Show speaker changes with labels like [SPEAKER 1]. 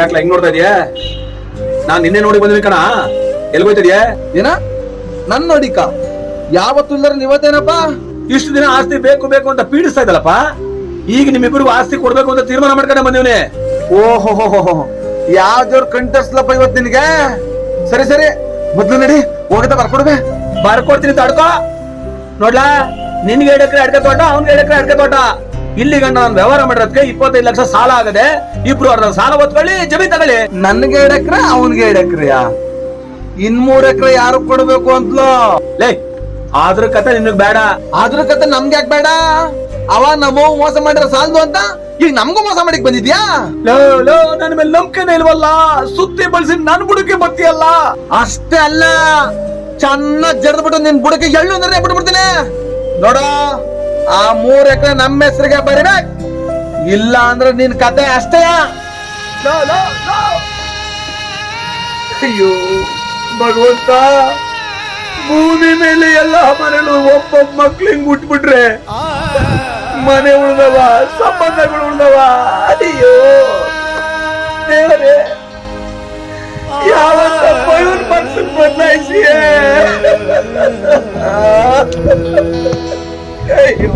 [SPEAKER 1] ಯಾಕ್ಲ ಹೆಂಗ್ ನೋಡ್ತಾ ಇದೀಯ? ನಾನ್ ನಿನ್ನೆ ನೋಡಿ ಬಂದಿನಿ ಕಣ. ಎಲ್ಗೋಯ್ತಿದ್ಯಾ?
[SPEAKER 2] ಏನ ನನ್ ನೋಡಿಕ ಯಾವತ್ತು ಇಲ್ದಾರ ಇವತ್ತೇನಪ್ಪ?
[SPEAKER 1] ಇಷ್ಟು ದಿನ ಆಸ್ತಿ ಬೇಕು ಬೇಕು ಅಂತ ಪೀಡಿಸ್ತಾ ಇದ್ದಲ್ಲಪ್ಪ. ಈಗ ನಿಮ್ಮಿಬ್ಬರಿಗೂ ಆಸ್ತಿ ಕೊಡ್ಬೇಕು ಅಂತ ತೀರ್ಮಾನ ಮಾಡ್ಕೊಂಡೆ ಬಂದಿವ್ನಿ.
[SPEAKER 2] ಓಹೋ ಯಾವ ದೇವ್ರ ಕಂಟರ್ಸ್ಲಪ್ಪ ಇವತ್ ನಿನ್ಗೆ? ಸರಿ ಸರಿ ಮೊದ್ಲು ನಡಿ, ಹೋಗದ ಬರ್ಕೊಡ್ಬೇ.
[SPEAKER 1] ಬರ್ಕೊಡ್ತೀನಿ ತಡ್ಕೋ. ನೋಡ್ಲಾ, ನಿನ್ಗೆ 2 ಎಕರೆ ಅಡ್ಕೆ ತೋಟ, ಅವ್ನ್ಗೆ 2 ಎಕರೆ ಅಡ್ಕೆ ತೋಟ. ಇಲ್ಲಿ ಗಂಡ ನಾನು ವ್ಯವಹಾರ ಮಾಡಿರೋದಕ್ಕೆ 25 ಲಕ್ಷ ಸಾಲ ಆಗದೆ. ಇಬ್ರು ಅವ್ರ ಸಾಲ ಒತ್ಕೊಳ್ಳಿ, ಜಮೀನ್ ತಗೊಳ್ಳಿ.
[SPEAKER 2] ನನ್ಗೆ 2 ಎಕರೆ, ಅವನ್ಗೆ 2 ಎಕರೆಯಾ? ಇನ್ 3 ಎಕರೆ ಯಾರು ಕೊಡ್ಬೇಕು ಅಂತಲೋ?
[SPEAKER 1] ಲೇ, ಆದ್ರ ಕತೆ ನಿನಗ್ ಬೇಡ.
[SPEAKER 2] ಅದ್ರ ಕತೆ ನಮ್ಗೆ ಯಾಕೆ ಬೇಡ? ಅವ ನಮ್ಮವ್ ಮೋಸ ಮಾಡಿರೋ ಸಾಲದು ಅಂತ ಈಗ ನಮ್ಗೂ ಮೋಸ ಮಾಡಿಕ್ ಬಂದಿದ್ಯಾ?
[SPEAKER 1] ಲೋ ನನ್ನ ಮೇಲೆ ನಂಬಿಕೆನೇ ಇಲ್ವಲ್ಲ. ಸುತ್ತಿ ಬಳಸಿ ನನ್ ಬುಡಕ್ಕೆ ಬತ್ತೀಯಲ್ಲ.
[SPEAKER 2] ಅಷ್ಟೇ ಅಲ್ಲ, ಚೆನ್ನಾಗ್ ಜಡ್ದ್ಬಿಟ್ಟು ನಿನ್ ಬುಡಕ್ಕೆ ಎಳ್ಳು ಅಂದ್ರೆ ಬಿಟ್ಬಿಡ್ತೀನಿ ನೋಡ. ಆ 3 ಎಕರೆ ನಮ್ಮ ಹೆಸರಿಗೆ ಬರಿಬೇಕ್, ಇಲ್ಲ ಅಂದ್ರೆ ನಿನ್ ಕತೆ ಅಷ್ಟೇ.
[SPEAKER 1] ಅಯ್ಯೋ ಭಗವಂತ, ಭೂಮಿ ಮೇಲೆ ಎಲ್ಲ ಮನೆಗಳು ಒಬ್ಬೊಬ್ಬ ಮಕ್ಳು ಹಿಂಗ್ ಉಟ್ಬಿಟ್ರೆ ಮನೆ ಉಳ್ದವ, ಸಂಬಂಧಗಳು ಉಳ್ದವ. ಅಯ್ಯೋ ದೇವರೇ, ಯಾವತ್ತ ಬೈವನ್ ಮನ್ಸನ್ ಬದಲಾಯಿಸಿಯೇ. ಅಯ್ಯೋ